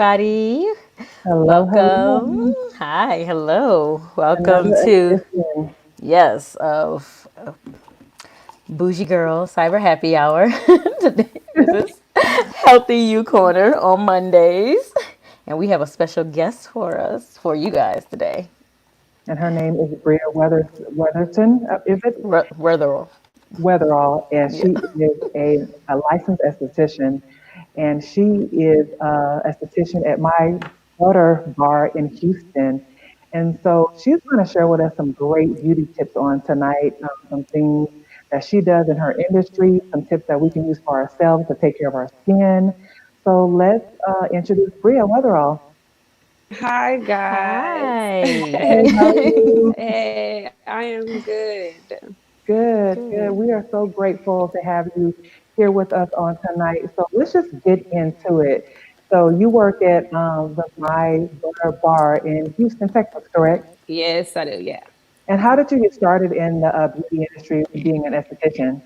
everybody. Hello, Welcome. hello. Hi, hello. Welcome Another to, edition. yes, of Bougie Girl Cyber Happy Hour. Today, this is Healthy You Corner on Mondays. And we have a special guest for us, for you guys today. And her name is Bria Weatherton. Is it Weatherall. Weatherall? And Yeah. she is a licensed esthetician, and she is a esthetician at My Butter Bar in Houston. And so she's going to share with us some great beauty tips on tonight, some things that she does in her industry, some tips that we can use for ourselves to take care of our skin. So let's introduce Bria Weatherall. Hi guys. Hey, how are Hi. you? Hey, I am good. Good, good. Good. We are so grateful to have you here with us on tonight. So let's just get into it. So you work at the My Butter Bar in Houston, Texas, correct? Yes, I do. Yeah. And how did you get started in the beauty industry, being an esthetician?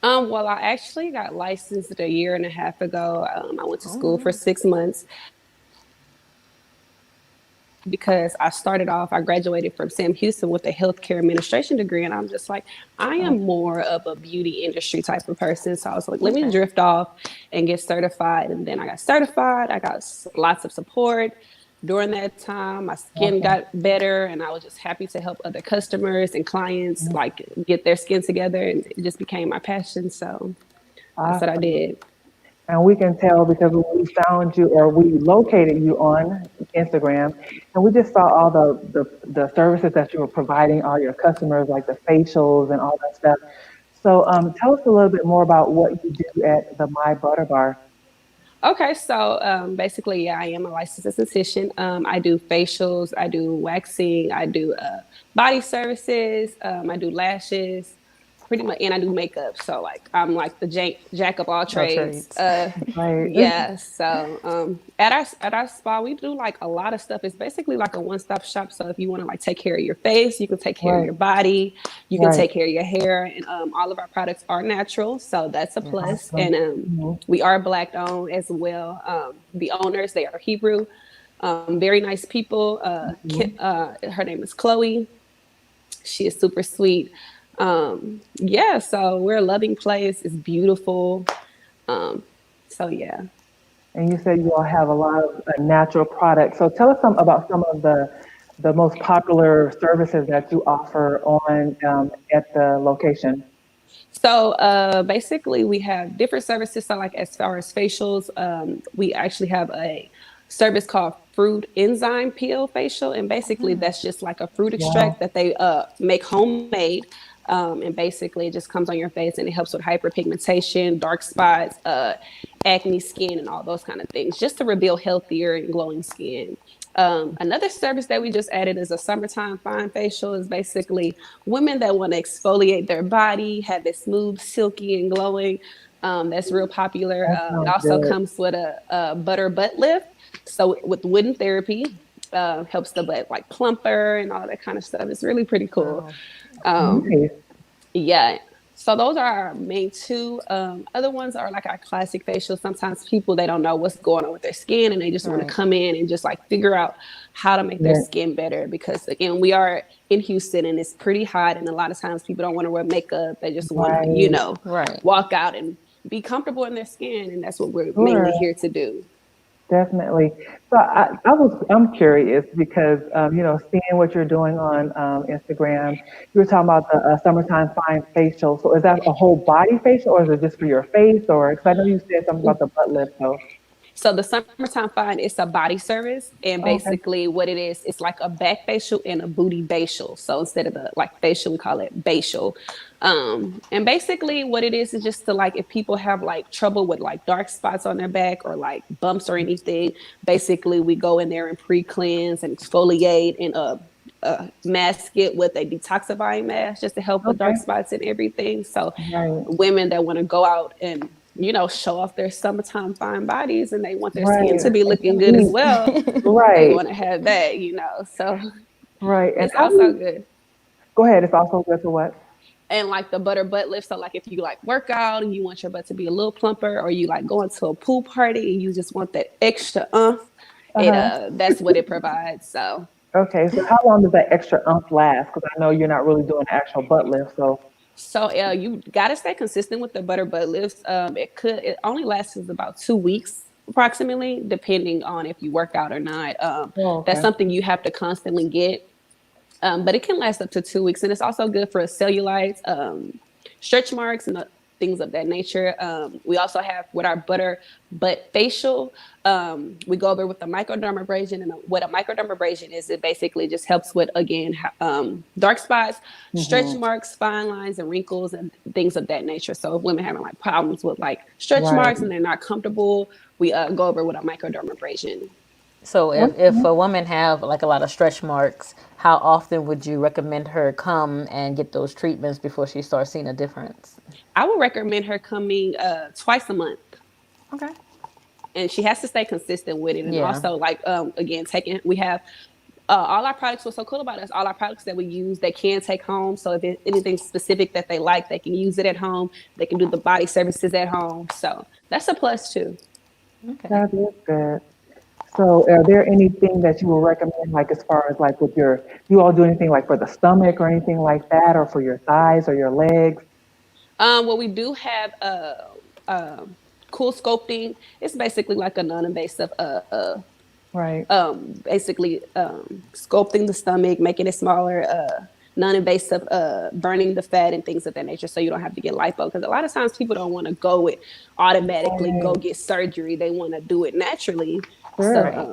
Well, I actually got licensed a year and a half ago. I went to Oh, school for nice. 6 months because I started off, I graduated from Sam Houston with a healthcare administration degree. And I'm just like, I Oh, am more of a beauty industry type of person. So I was like, let me Okay. drift off and get certified. And then I got certified. I got lots of support. During that time, my skin awesome. got better, and I was just happy to help other customers and clients Mhm. like get their skin together. And it just became my passion. So that's what I Awesome. did. And we can tell because when we found you or we located you on Instagram, and we just saw all the services that you were providing all your customers, like the facials and all that stuff. So tell us a little bit more about what you do at the My Butter Bar. Okay, so basically, yeah, I am a licensed esthetician. I do facials, I do waxing, I do body services, I do lashes, pretty much, and I do makeup. So like, I'm like the jack of all No trades. trades. Right. Yeah. So at our spa, we do like a lot of stuff. It's basically like a one stop shop. So if you want to like take care of your face, you can take care of Right. your body, you can Right. take care of your hair, and all of our products are natural. So that's a Yes. plus. And Awesome. Hmm. we are black owned as well. The owners, they are Hebrew, very nice people. Hmm. Her name is Chloe. She is super sweet. Yeah, so we're a loving place. It's beautiful. Um, so yeah. And you said you all have a lot of natural products. So tell us about some of the most popular services that you offer on at the location. So basically, we have different services. So, like as far as facials, we actually have a service called fruit enzyme peel facial, and basically that's just like a fruit extract Wow. that they make homemade. And basically, it just comes on your face and it helps with hyperpigmentation, dark spots, acne skin, and all those kind of things, just to reveal healthier and glowing skin. Another service that we just added is a summertime fine facial. Is basically women that want to exfoliate their body, have it smooth, silky, and glowing. That's real popular. That It sounds also good. comes with a butter butt lift. So with wooden therapy, helps the butt like plumper and all that kind of stuff. It's really pretty cool. Wow. Um, Nice. yeah. So those are our main two. Other ones are like our classic facials. Sometimes people they don't know what's going on with their skin and they just want to Right. come in and just like figure out how to make their Yeah. skin better because again we are in Houston and it's pretty hot and a lot of times people don't want to wear makeup. They just want to, Right. Right. walk out and be comfortable in their skin and that's what we're Sure. mainly here to do. Definitely. So I'm curious because seeing what you're doing on Instagram, you were talking about the summertime fine facial. So is that a whole body facial, or is it just for your face? Or because I know you said something about the butt lift. So So the summertime fine, it's a body service, and okay, basically what it is, it's like a back facial and a booty facial. So instead of the like facial, we call it facial. And basically what it is just to like if people have like trouble with like dark spots on their back or like bumps or anything, basically we go in there and pre-cleanse and exfoliate and mask it with a detoxifying mask just to help with okay, dark spots and everything. So right, women that want to go out and show off their summertime fine bodies and they want their skin right, to be and looking good as heat, well, they right, want to have that. So right. And it's how do also you good. go ahead? It's also good to what? and like the butter butt lift. So like if you like work out and you want your butt to be a little plumper, or you like going to a pool party and you just want that extra it Uh-huh. that's what it provides. So Okay, so how long does that extra last? Because I know you're not really doing the actual butt lift, so you gotta stay consistent with the butter butt lifts. It only lasts about 2 weeks approximately, depending on if you work out or not. oh, That's okay. something you have to constantly get. But it can last up to 2 weeks, and it's also good for cellulites, stretch marks, and things of that nature. We also have with our butter butt facial. We go over with the microdermabrasion, and what a microdermabrasion is, it basically just helps with again dark spots, stretch Mm-hmm. marks, fine lines, and wrinkles, and things of that nature. So if women having like problems with like stretch Right. marks and they're not comfortable, we go over with a microdermabrasion. So if Okay. a woman have like a lot of stretch marks, how often would you recommend her come and get those treatments before she starts seeing a difference? I would recommend her coming twice a month, Okay. and she has to stay consistent with it. And Yeah. also, like again, taking we have all our products. What's so cool about us? All our products that we use, they can take home. So if it's anything specific that they like, they can use it at home. They can do the body services at home. So that's a plus too. Okay. That is good. So, are there anything that you would recommend, like as far as like with your, you all do anything like for the stomach or anything like that, or for your thighs or your legs? Well, we do have uh, cool sculpting. It's basically like a non-invasive Right. basically sculpting the stomach, making it smaller, non-invasive, burning the fat and things of that nature, so you don't have to get lipo. Because a lot of times people don't want to go with automatically go Right. get surgery; they want to do it naturally. So Sure. Right.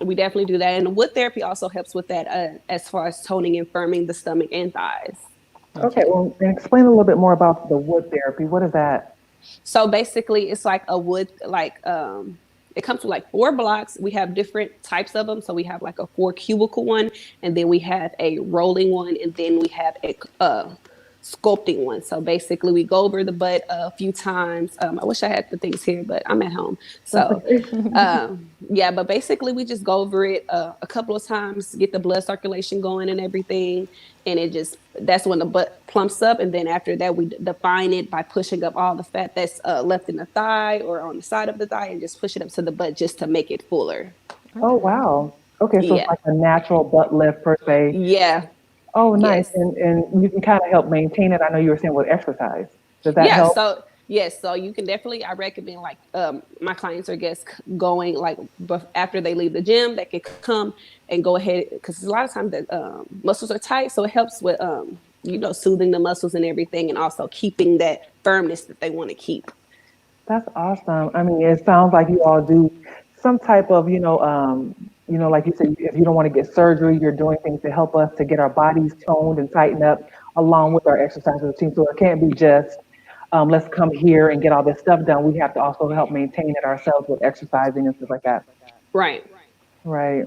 we definitely do that, and the wood therapy also helps with that, as far as toning and firming the stomach and thighs. Okay. Okay. Well, and explain a little bit more about the wood therapy. What is that? So basically, it's like a wood, like it comes with like 4 blocks. We have different types of them. So we have like a 4 cubicle one, and then we have a rolling one, and then we have a sculpting one. So basically, we go over the butt a few times. I wish I had the things here, but I'm at home. That's So okay. yeah, but basically, we just go over it a couple of times, get the blood circulation going and everything, and it just that's when the butt plumps up, and then after that we define it by pushing up all the fat that's left in the thigh or on the side of the thigh, and just push it up to the butt just to make it fuller. Oh, Okay. wow. Okay, so it's Yeah, like a natural butt lift per se. yeah, Oh, nice. yes. And you can kind of help maintain it. I know you were saying with exercise. Does that Yeah, help? so yes, so you can definitely, I recommend like my clients or guests going like after they leave the gym, they can come and go ahead, because a lot of times the muscles are tight, so it helps with soothing the muscles and everything, and also keeping that firmness that they want to keep. That's awesome. I mean, it sounds like you all do some type of, like you said, if you don't want to get surgery, you're doing things to help us to get our bodies toned and tightened up along with our exercise routine. So it can't be just, let's come here and get all this stuff done. We have to also help maintain it ourselves with exercising and stuff like that. Right. Right.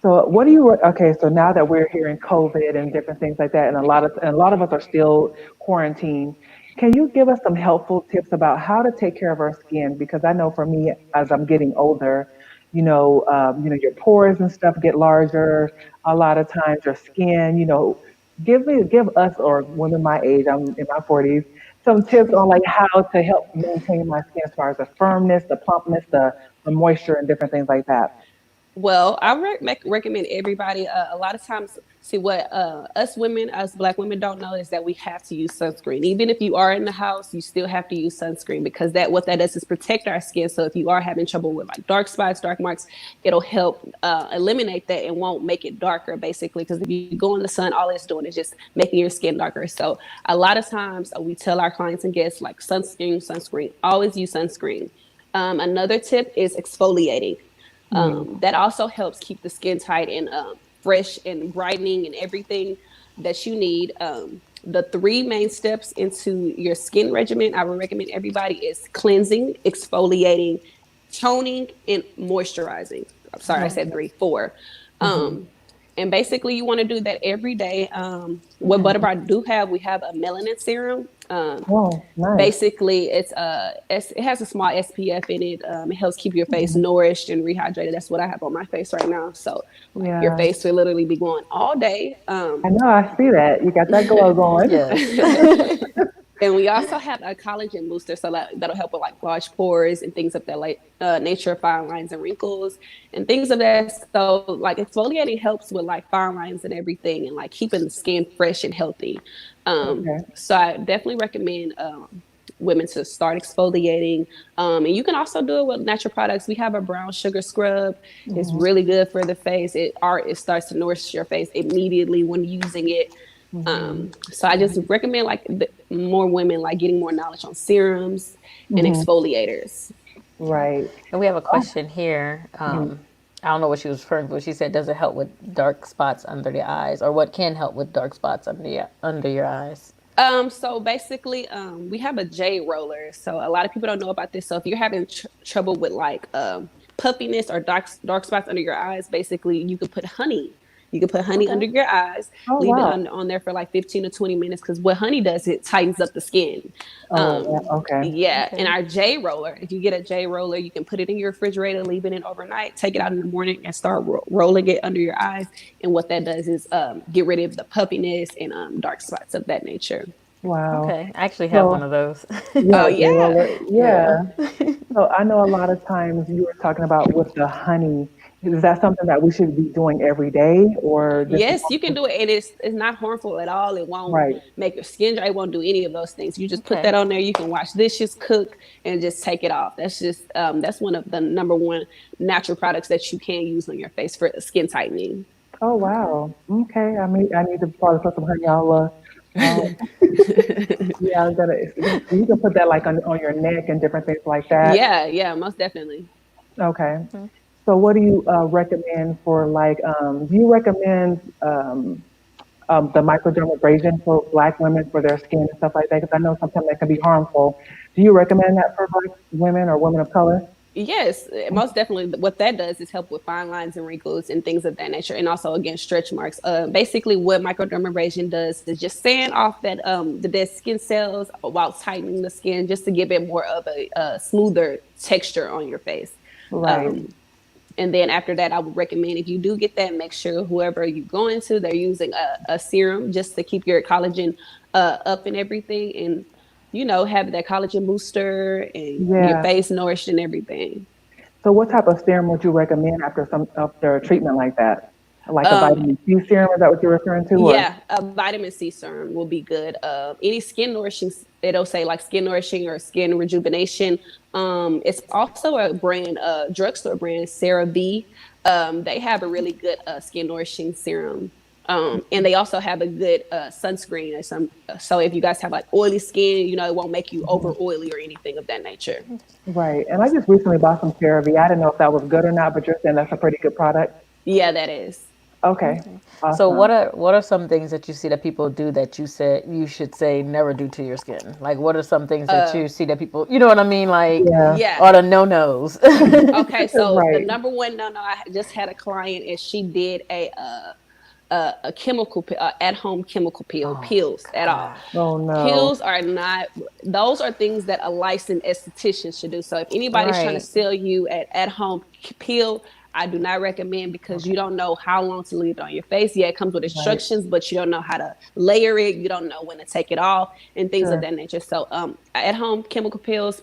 So what do you, okay, so now that we're here in COVID and different things like that, and a lot of us are still quarantined, can you give us some helpful tips about how to take care of our skin? Because I know for me, as I'm getting older, your pores and stuff get larger. A lot of times your skin, give us or women my age, I'm in my 40s, some tips on like how to help maintain my skin as far as the firmness, the plumpness, the moisture and different things like that. Well, I recommend everybody. A lot of times, see what us women, us Black women, don't know is that we have to use sunscreen. Even if you are in the house, you still have to use sunscreen, because that what that does is protect our skin. So if you are having trouble with like dark spots, dark marks, it'll help eliminate that and won't make it darker. Basically, because if you go in the sun, all it's doing is just making your skin darker. So a lot of times we tell our clients and guests like sunscreen, sunscreen. Always use sunscreen. Another tip is exfoliating. Hmm. That also helps keep the skin tight and fresh and brightening and everything that you need. The three main steps into your skin regimen I would recommend everybody is cleansing, exfoliating, toning, and moisturizing. I'm sorry, I said Okay. three, four. Hmm. Um, and basically, you want to do that every day. What Okay. Butterbar do have, we have a melanin serum. Oh, nice. Basically, it has a small SPF in it. It helps keep your face nourished and rehydrated. That's what I have on my face right now. So like your Yeah. face will literally be glowing all day. I know, I see that. You got that glow going. Yes. And we also have a collagen booster, so that'll help with like large pores and things of that like nature, fine lines and wrinkles and things of that. So like exfoliating helps with like fine lines and everything, and like keeping the skin fresh and healthy. Okay. So I definitely recommend women to start exfoliating. And you can also do it with natural products. We have a brown sugar scrub. It's really good for the face. It starts to nourish your face immediately when using it. So I just recommend like more women like getting more knowledge on serums and Hmm. exfoliators. Right. And we have a Oh, question here. mhm. I don't know what she was referring to, but she said, "Does it help with dark spots under the eyes, or what can help with dark spots under your eyes?" So basically, we have a J roller. So a lot of people don't know about this. So if you're having trouble with like puffiness or dark spots under your eyes, basically you could put honey. You can put honey Okay. under your eyes, Oh, leave it wow. on there for like 15 to 20 minutes because what honey does, it tightens up the skin. Oh, okay. Yeah, and Okay. our J roller, if you get a J roller, you can put it in your refrigerator, leave it in overnight, take it out in the morning, and start rolling it under your eyes. And what that does is get rid of the puffiness and dark spots of that nature. Wow. Okay. I actually have one So of those. you have Oh a J yeah, roller? Yeah. Yeah. So I know a lot of times you were talking about with the honey. Is that something that we should be doing every day or just yes, you can do it, and it's not harmful at all. It won't right? make your skin dry. It won't do any of those things. You just put Okay. that on there. You can wash dishes, cook, and just take it off. That's one of the number one natural products that you can use on your face for skin tightening. Oh, wow. Okay. I need to probably put some honey. Yeah, I gotta. You can put that like on your neck and different things like that. Yeah, yeah, most definitely. Okay. So what do you recommend for like? Do you recommend the microdermabrasion for Black women for their skin and stuff like that? Because I know sometimes that can be harmful. Do you recommend that for Black women or women of color? Yes, most definitely. What that does is help with fine lines and wrinkles and things of that nature, and also against stretch marks. Basically, what microdermabrasion does is just sand off that the dead skin cells while tightening the skin, just to give it more of a smoother texture on your face. Right. Um, and then after that, I would recommend if you do get that, make sure whoever you're going to, they're using a serum just to keep your collagen up and everything, and have that collagen booster and your Yeah. face nourished and everything. So what type of serum would you recommend after a treatment like that? Like a Um, vitamin C serum? Is that what you're referring to? Or yeah, a vitamin C serum will be good. Any skin nourishing, it'll say like skin nourishing or skin rejuvenation. It's also a brand, drugstore brand, CeraVe. They have a really good skin nourishing serum. And they also have a good sunscreen or some. So if you guys have like oily skin, it won't make you over oily or anything of that nature. right. And I just recently bought some CeraVe. I didn't know if that was good or not, but you're saying that's a pretty good product. Yeah, that is. Okay. So Awesome. what are some things that you see that people do that you said you should say never do to your skin? Like what are some things that you see that people, you know what I mean, like Yeah. Yeah. are the no nos? Okay, so the Right. number one no, I just had a client and she did a chemical at home chemical pills at all. Oh no. Pills are not; those are things that a licensed esthetician should do. So if anybody's trying to Right. sell you at home pill, I do not recommend because you Okay. don't know how long to leave it on your face. Yeah, it comes with Right. instructions, but you don't know how to layer it. You don't know when to take it off and things of Sure. that nature. So at home chemical pills,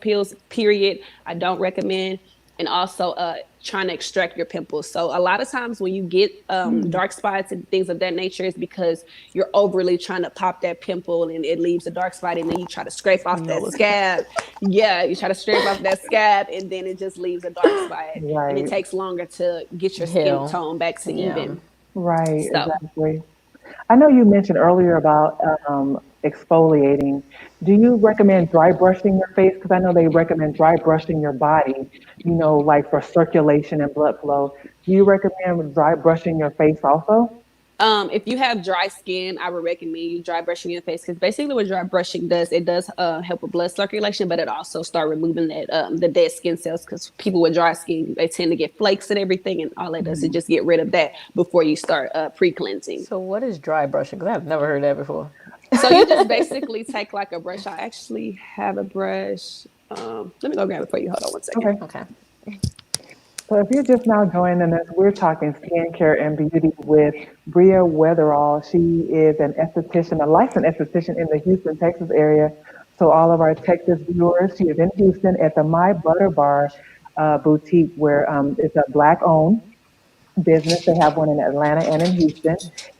period, I don't recommend. And also trying to extract your pimples. So a lot of times when you get Hmm. dark spots and things of that nature, is because you're overly trying to pop that pimple and it leaves a dark spot, and then you try to scrape off that No. scab. Yeah, you try to scrape off that scab, and then it just leaves a dark spot, and it Right. takes longer to get your skin Hell. tone back to Yeah. even. Right. So Exactly. I know you mentioned earlier about exfoliating. Do you recommend dry brushing your face? Because I know they recommend dry brushing your body, like for circulation and blood flow. Do you recommend dry brushing your face also? if you have dry skin, I would recommend you dry brushing your face because basically what dry brushing does, it does help with blood circulation, but it also start removing that the dead skin cells because people with dry skin, they tend to get flakes and everything, and all it does is Mhm. just get rid of that before you start pre-cleansing. So what is dry brushing? Because I've never heard that before. So you just basically take like a brush. I actually have a brush. Let me go grab it for you. Hold on one second. Okay. Okay. So if you're just now joining us, we're talking skincare and beauty with Bria Weatherall. She is an esthetician, a licensed esthetician in the Houston, Texas area. So all of our Texas viewers, she is in Houston at the My Butter Bar boutique, where it's a black-owned business. They have one in Atlanta and in Houston.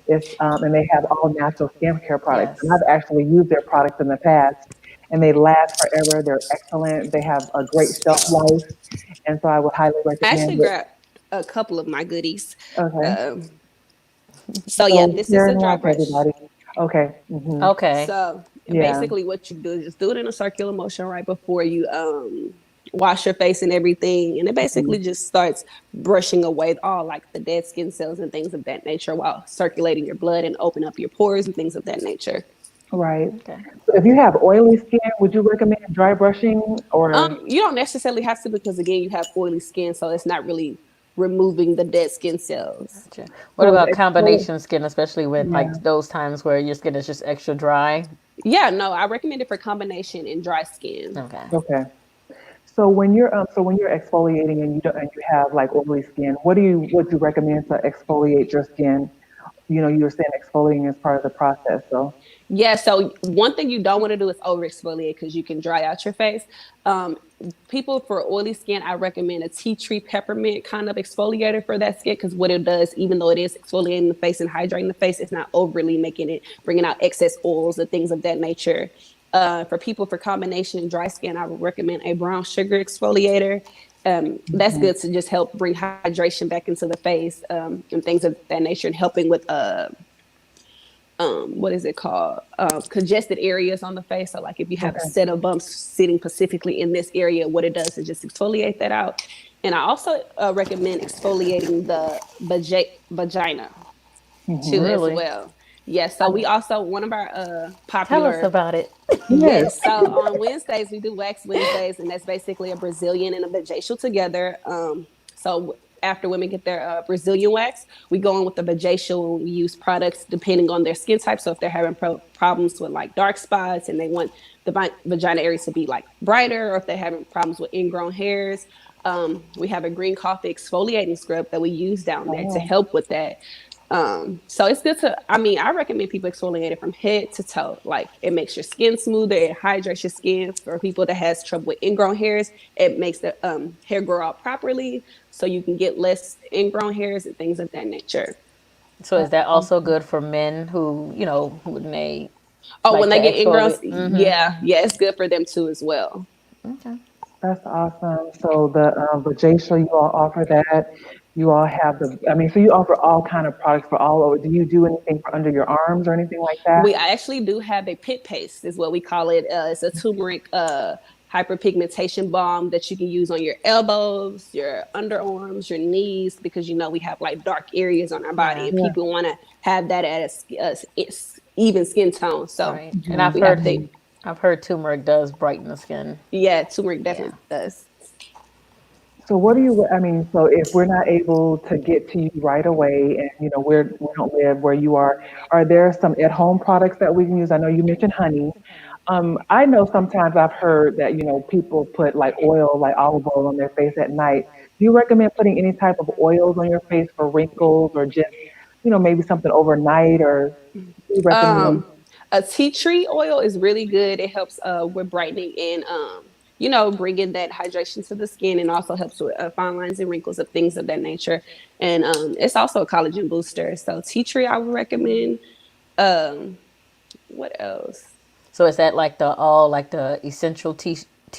And they have all natural skincare products. And Yes. I've actually used their products in the past, and they last forever. They're excellent. They have a great shelf life, and so I would highly I recommend actually it. grabbed a couple of my goodies. Okay. Um, so yeah, So this is share a and dry watch brush. everybody. Okay. Hmm. Okay. So Yeah. basically, what you do is just do it in a circular motion right before you wash your face and everything, and it Hmm. basically just starts brushing away all like the dead skin cells and things of that nature while circulating your blood and open up your pores and things of that nature. Right. Okay. So if you have oily skin, would you recommend dry brushing or You don't necessarily have to because again, you have oily skin, so it's not really removing the dead skin cells. Gotcha. What so is about exfoliate? combination skin, especially with Yeah. like those times where your skin is just extra dry? Yeah, no, I recommend it for combination and dry skin. Okay. Okay. So when you're exfoliating and you have like oily skin, what do you recommend to exfoliate your skin? You were saying exfoliating is part of the process, so Yeah, so one thing you don't want to do is over exfoliate because you can dry out your face. Um, People for oily skin, I recommend a tea tree peppermint kind of exfoliator for that skin because what it does, even though it is exfoliating the face and hydrating the face, it's not overly making it, bringing out excess oils and things of that nature. For people for combination dry skin, I would recommend a brown sugar exfoliator. That's mhm. good to just help bring hydration back into the face and things of that nature and helping with what is it called, congested areas on the face. So like if you have a Okay. set of bumps sitting specifically in this area, what it does is just exfoliate that out. And I also recommend exfoliating the vagina too Hmm. as Really? well. Yes, so we also one of our Tell us popular. about it. Yes. Yes. So on Wednesdays, we do Wax Wednesdays, and that's basically a Brazilian and a vajacial together. So after women get their Brazilian wax, we go in with the vajacial and we use products depending on their skin type. So if they're having problems with like dark spots and they want the vagina areas to be like brighter, or if they're having problems with ingrown hairs, we have a green coffee exfoliating scrub that we use down there to Oh, help with that. So it's good to, I mean, I recommend people exfoliate it from head to toe. Like it makes your skin smoother, it hydrates your skin. For people that has trouble with ingrown hairs, it makes the hair grow out properly so you can get less ingrown hairs and things of that nature. So is that's that also awesome. good for men who, who may Oh, like when to they get ingrowns, exfoliate? Mm-hmm. yeah, yeah, it's good for them too as well. Okay. That's awesome. So the J Show, you all offer that. You all have so you offer all kind of products for all over. Do you do anything for under your arms or anything like that? We actually do have a pit paste, is what we call it. It's a turmeric hyperpigmentation balm that you can use on your elbows, your underarms, your knees, because we have like dark areas on our body, Yeah. and Yeah. people want to have that at a even skin tone. So Right. And Hmm. we have the I've heard turmeric does brighten the skin. yeah, turmeric Yeah. definitely does. So so if we're not able to get to you right away and we don't live where you are there some at home products that we can use? I know you mentioned honey. I know sometimes I've heard that, people put like oil, like olive oil on their face at night. Do you recommend putting any type of oils on your face for wrinkles or just, maybe something overnight or do you recommend? Um, a tea tree oil is really good. It helps with brightening and bringing that hydration to the skin, and also helps with fine lines and wrinkles of things of that nature. And it's also a collagen booster. So tea tree, I would recommend. Um, what else? So is that like the essential tea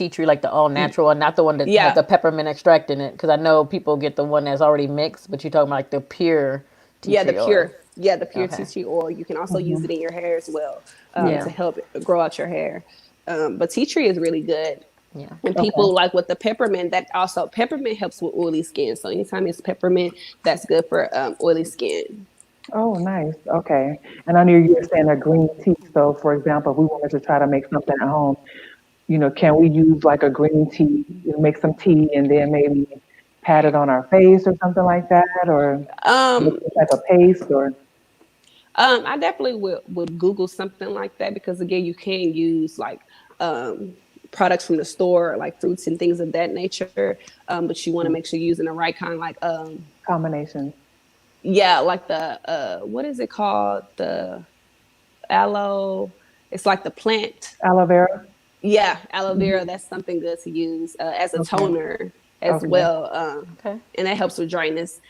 tree, like the all natural one, not the one that has Yeah, the peppermint extract in it? Because I know people get the one that's already mixed, but you're talking about like the pure tea yeah, tree oil. the pure tea Okay. tree oil. You can also use Hmm. it in your hair as well Yeah. to Yeah. help grow out your hair. But tea tree is really good. Yeah. And Okay. people like with the peppermint, that also peppermint helps with oily skin. So anytime it's peppermint, that's good for oily skin. Oh, nice. Okay. And I knew you were saying a green tea. So, for example, if we wanted to try to make something at home, can we use like a green tea, make some tea and then maybe pat it on our face or something like that, or make Um, some type of paste or? I definitely would Google something like that because again, you can use like um, products from the store, like fruits and things of that nature. But you want to make sure you're using the right kind, like Combinations. yeah, like the what is it called? The aloe. It's like the plant. Aloe vera. Yeah, aloe vera. Hmm. That's something good to use as a Okay. toner as Okay. well, Okay. and that helps with dryness.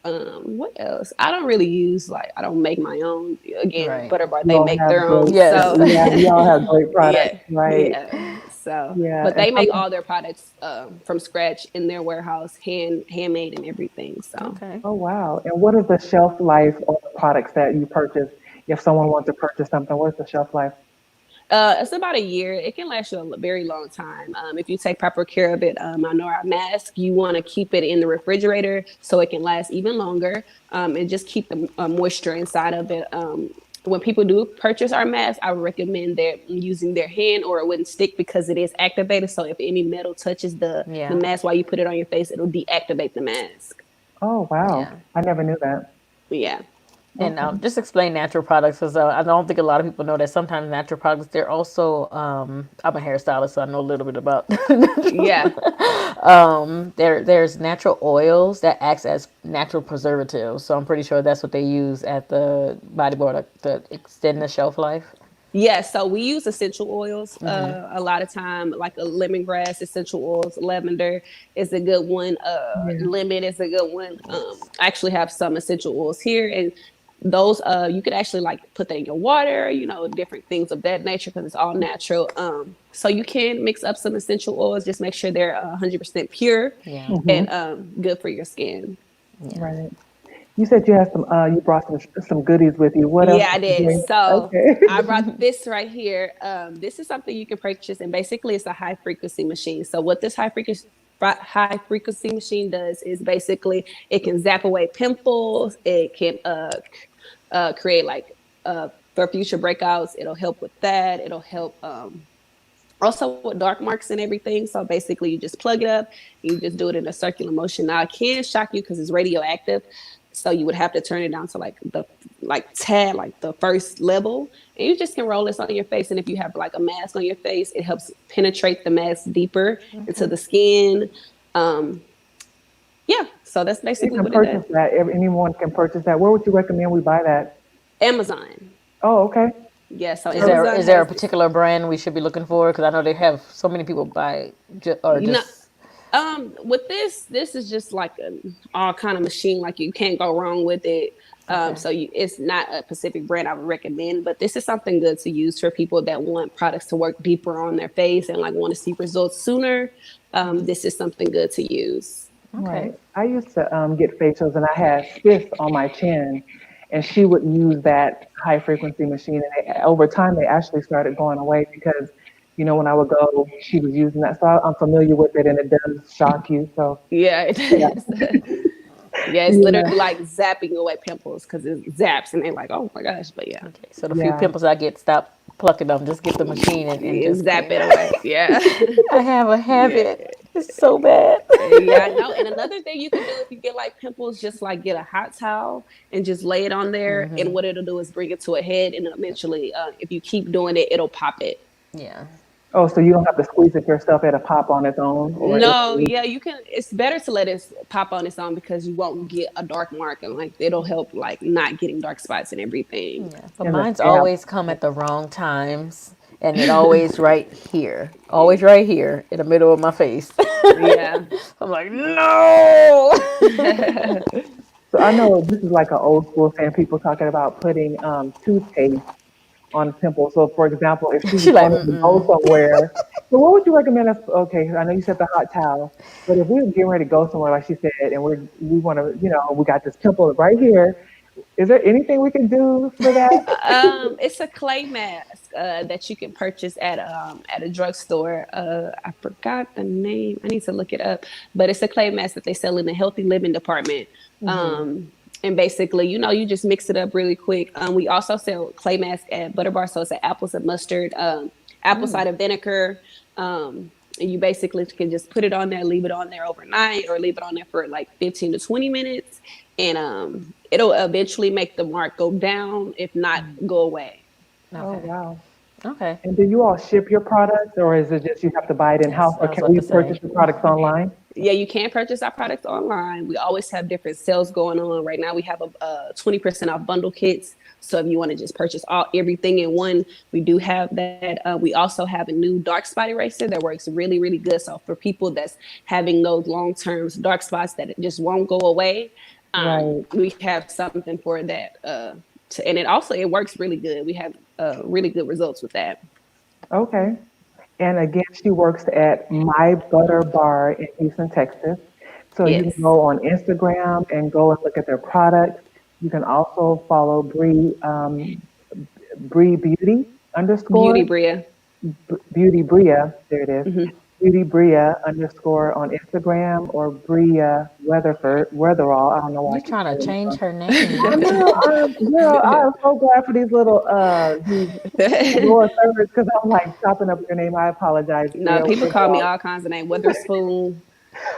What else? I don't really use like I don't make my own. Again, Right. Butter Bar You they all make have their own. great, Yes. So yeah, you all have great products, yeah, right? yeah. So Yeah. but And they make so, all their products from scratch in their warehouse, handmade and everything. So Okay. oh wow. And what is the shelf life of the products that you purchase? If someone wants to purchase something, what's the shelf life? it's about a year. It can last you a very long time if you take proper care of it. I know our mask, you want to keep it in the refrigerator so it can last even longer and just keep the moisture inside of it. When people do purchase our mask, I would recommend that using their hand or a wooden stick because it is activated. So if any metal touches the Yeah. mask while you put it on your face, it'll deactivate the mask. Oh wow. Yeah. I never knew that. Yeah. And Okay. just explain natural products because I don't think a lot of people know that sometimes natural products they're also I'm a hairstylist so I know a little bit about Yeah. there's natural oils that acts as natural preservatives so I'm pretty sure that's what they use at the bodyboard to extend the shelf life. Yeah, so we use essential oils a lot of time, like a lemongrass essential oils. Lavender is a good one. Yeah. Lemon is a good one. I actually have some essential oils here, and those you could actually like put that in your water, different things of that nature because it's all natural. So you can mix up some essential oils. Just make sure they're 100% pure Yeah. and Hmm. good for your skin. Yeah. Right. You said you had some. You brought some goodies with you. What else Yeah, I did you did. bring? So I Okay. brought this right here. This is something you can purchase, and basically, it's a high frequency machine. So what this high frequency machine does is basically it can zap away pimples. It can create like for future breakouts. It'll help with that. It'll help also with dark marks and everything. So basically, you just plug it up, you just do it in a circular motion. Now, it can shock you because it's radioactive. So you would have to turn it down to like the like the first level, and you just can roll this on your face. And if you have like a mask on your face, it helps penetrate the mask deeper into Okay. the skin. Um, yeah, so that's You basically can what it purchase does. that. Anyone can purchase that. Where would you recommend we buy that? Amazon. Oh, okay. Yeah, so Is there Amazon is there a has this. particular brand we should be looking for? Because I know they have so many people buy or You know, just with this is just like an all kind of machine. Like you can't go wrong with it. okay. It's not a specific brand I would recommend, but this is something good to use for people that want products to work deeper on their face and like want to see results sooner. This is something good to use. Okay. Right. I used to get facials, and I had cysts on my chin, and she would use that high frequency machine, and over time they actually started going away because, when I would go, she was using that, so I'm familiar with it, and it does shock you. So Yeah, it yeah, is. Yeah, it's literally yeah, like zapping away pimples because it zaps and they're like, oh my gosh. But yeah, Okay. So the few yeah. pimples I get, stop plucking them. Just get the machine and you just zap clean. it away. Yeah. I have a Yeah. habit. It's so bad. Yeah, I know. And another thing you can do if you get like pimples, just like get a hot towel and just lay it on there. And what it'll do is bring it to a head. And eventually, if you keep doing it, it'll pop it. Yeah. Oh, so you don't have to squeeze it yourself at a pop on its own, or it. No, yeah, you can. It's better to let it pop on its own because you won't get a dark mark and like it'll help like not getting dark spots and everything. Yeah. But And the mine's scab. always come at the wrong times. And it always right here. Always right here in the middle of my face. Yeah. I'm like, no. So I know this is like an old school saying, people talking about putting toothpaste on a pimple. So, for example, if she was She like, wanting to go mm-mm. somewhere, so what would you recommend us? Okay, I know you said the hot towel, but if we were getting ready to go somewhere, like she said, and we want to, we got this pimple right here. Is there anything we can do for that? It's a clay mask that you can purchase at a drugstore. I forgot the name. I need to look it up. But it's a clay mask that they sell in the healthy living department. Hmm. Um, and basically, you just mix it up really quick. We also sell clay mask at Butter Bar, so it's an apples and mustard, apple Mm. cider vinegar. And you basically can just put it on there, leave it on there overnight, or leave it on there for like 15 to 20 minutes, and it'll eventually make the mark go down, if not go away. Oh, Okay. wow. Okay. And do you all ship your products, or is it just you have to buy it in house, Yes, or I was can about we to purchase say. your products online? Yeah, you can purchase our products online. We always have different sales going on. Right now, we have a 20% off bundle kits. So if you want to just purchase everything in one, we do have that. We also have a new dark spot eraser that works really, really good. So for people that's having those long term dark spots that it just won't go away, Right. we have something for that. And it works really good. We have really good results with that. Okay. And again, she works at My Butter Bar in Houston, Texas. So you can Yes, go on Instagram and go and look at their products. You can also follow Bree Beauty underscore Beauty Bria. Beauty Bria. There it is. Beauty Bria underscore on Instagram, or Bria Weatherall. I don't know why I You keep trying to saying change it. her name? I know. I am so glad for these little these lower thirds, because I'm like chopping up your name. I apologize, No, Bria people call me Weatherall. all kinds of names. Witherspoon,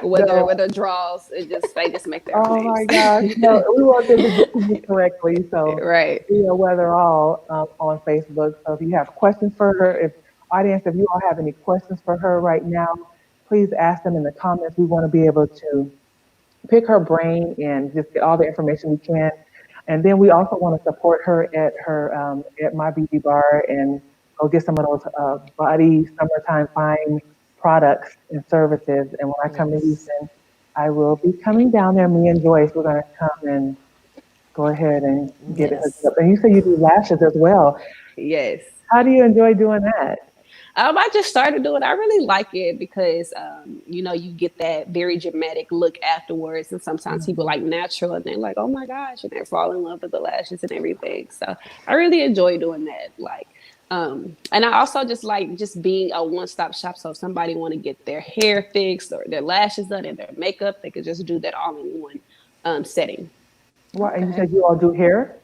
No. whether draws. They just make their own Oh names. my gosh. No, we want them to get to you correctly. So Right. Bria Weatherall on Facebook. So if you have questions for her, if you all have any questions for her right now, please ask them in the comments. We want to be able to pick her brain and just get all the information we can. And then we also want to support her at my beauty bar and go get some of those body summertime fine products and services. And when I come to Yes. Houston, I will be coming down there. Me and Joyce, we're going to come and go ahead and get it hooked Yes. up. And you say you do lashes as well. Yes. How do you enjoy doing that? I just started doing. I really like it because you get that very dramatic look afterwards, and sometimes people like natural, and they're like, "Oh my gosh," and they fall in love with the lashes and everything. So I really enjoy doing that. And I also just like just being a one stop shop. So if somebody want to get their hair fixed or their lashes done and their makeup, they could just do that all in one setting. What, and you Okay. said you all do hair?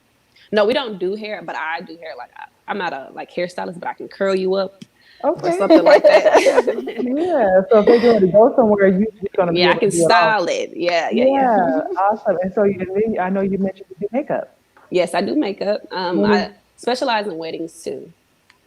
No, we don't do hair, but I do hair. I'm not a like hairstylist, but I can curl you up or Okay. something like that. Yeah. So if they're going to go somewhere, you're going to be Yeah, I able to can do it all. style it. Yeah, yeah, yeah. Yeah, awesome. And so I know you mentioned you do makeup. Yes, I do makeup. When I did, specialize in weddings too.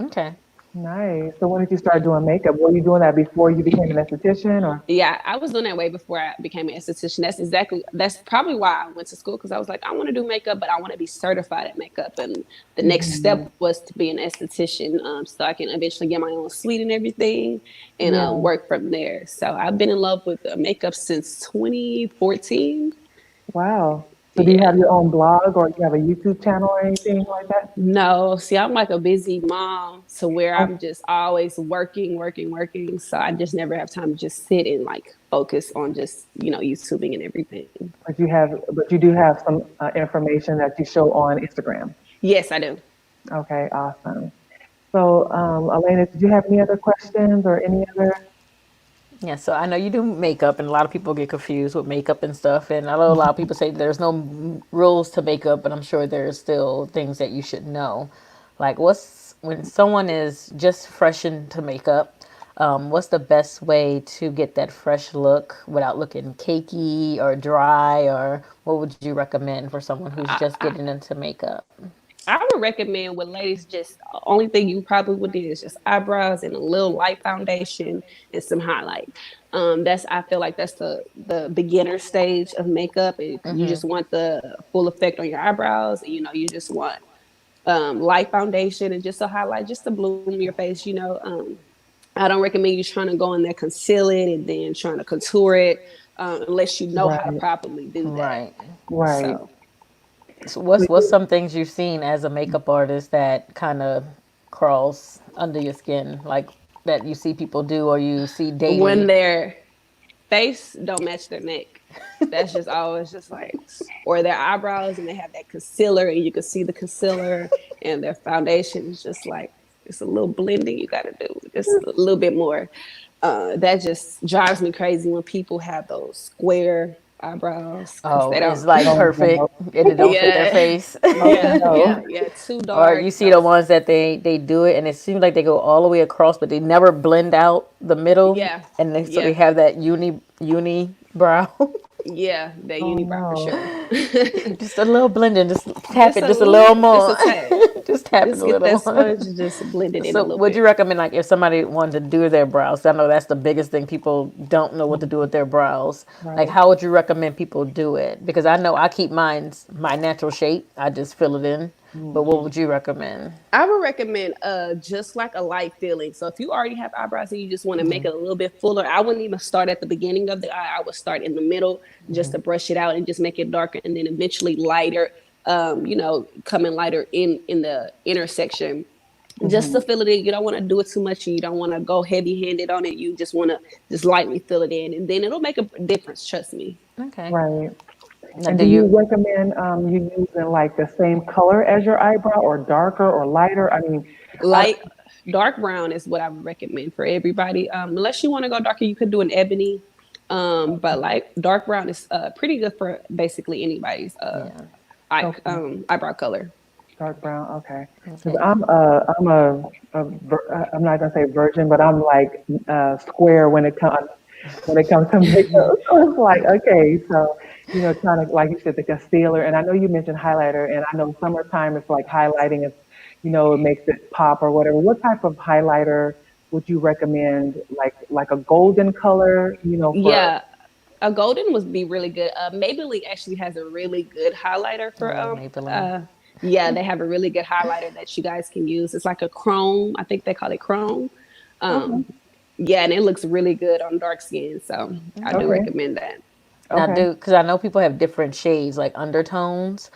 Okay. nice. So when did you start doing makeup? Were you doing that before you became an esthetician, or? Yeah, I was doing that way before I became an esthetician. That's probably why I went to school because I was like, I want to do makeup, but I want to be certified at makeup. And the next Mhm. step was to be an esthetician, so I can eventually get my own suite and everything, and Yeah. work from there. So I've been in love with makeup since 2014. Wow. So do you have Yeah. your own blog, or you have a YouTube channel or anything like that? No, see, I'm like a busy mom to where I'm Oh, just always working, working, working. So I just never have time to just sit and like focus on just, YouTubing and everything. but you do have some information that you show on Instagram. Yes, I do. Okay, awesome. So, Elena, did you have any other questions or any other? Yeah, so I know you do makeup, and a lot of people get confused with makeup and stuff. And I know a lot of people say there's no rules to makeup, but I'm sure there's still things that you should know. Like, when someone is just fresh into makeup, what's the best way to get that fresh look without looking cakey or dry? Or what would you recommend for someone who's I, just I, getting into makeup? I would recommend with ladies, just only thing you probably would need is just eyebrows and a little light foundation and some highlight. I feel like that's the beginner stage of makeup. You just want the full effect on your eyebrows. You just want light foundation and just a highlight, just to bloom your face. I don't recommend you trying to go in there, conceal it, and then trying to contour it, unless you know how to Right, properly do that. Right. right. So So So what's you, some things you've seen as a makeup artist that kind of crawls under your skin, like that you see people do or you see when daily? their face don't match their neck, that's just always just like, or their eyebrows and they have that concealer and you can see the concealer, and their foundation is just like, it's a little blending you got to do, just a little bit more. That just drives me crazy when people have those square eyebrows because Oh, they it's don't. like oh no. perfect and it don't fit their Yeah, face. Oh yeah, no. yeah, yeah. Too Or dark. you see the Those. ones that they do it and it seems like they go all the way across, but they never blend out the middle, Yeah, and so they yeah. have that uni brow. Yeah, that Oh unibrow for no. sure. Just a little blending. Just tap Just it a just a little little, just more. a tad. Just tap it Just a get little that more. sponge and just blend it in a So, little would you bit. recommend like if somebody wanted to do their brows? I know that's the biggest thing. People don't know what to do with their brows. Like, Right. how would you recommend people do it? Because I know I keep mine's my natural shape. I just fill it in. But what Mm-hmm. would you recommend? I would recommend just like a light filling. So if you already have eyebrows and you just want to make it a little bit fuller, I wouldn't even start at the beginning of the eye. I would start in the middle just to brush it out and just make it darker and then eventually lighter, coming lighter in the intersection. Just Mm-hmm. to fill it in. You don't want to do it too much and you don't want to go heavy handed on it. You just want to just lightly fill it in and then it'll make a difference, trust me. Okay. Right. Now, And do do you you? recommend you using like the same color as your eyebrow or darker or lighter? I mean, I, Light dark brown is what I would recommend for everybody. Unless you want to go darker, you could do an ebony. But light dark brown is pretty good for basically anybody's Yeah. okay, eyebrow color. dark brown. Okay. Because Okay. I'm not gonna say virgin, but I'm like square when it comes to makeup. So it's like, okay, so, trying to, like you said, the concealer. And I know you mentioned highlighter, and I know summertime it's like highlighting is, it makes it pop or whatever. What type of highlighter would you recommend? Like a golden color, for, Yeah, a golden would be really good. Maybelline actually has a really good highlighter I for love Maybelline. yeah, they have a really good highlighter that you guys can use. It's like a chrome. I think they call it chrome. okay, Um, yeah, and it looks really good on dark skin. So I do okay, Okay. recommend that. Now, okay. do because I know people have different shades, like undertones.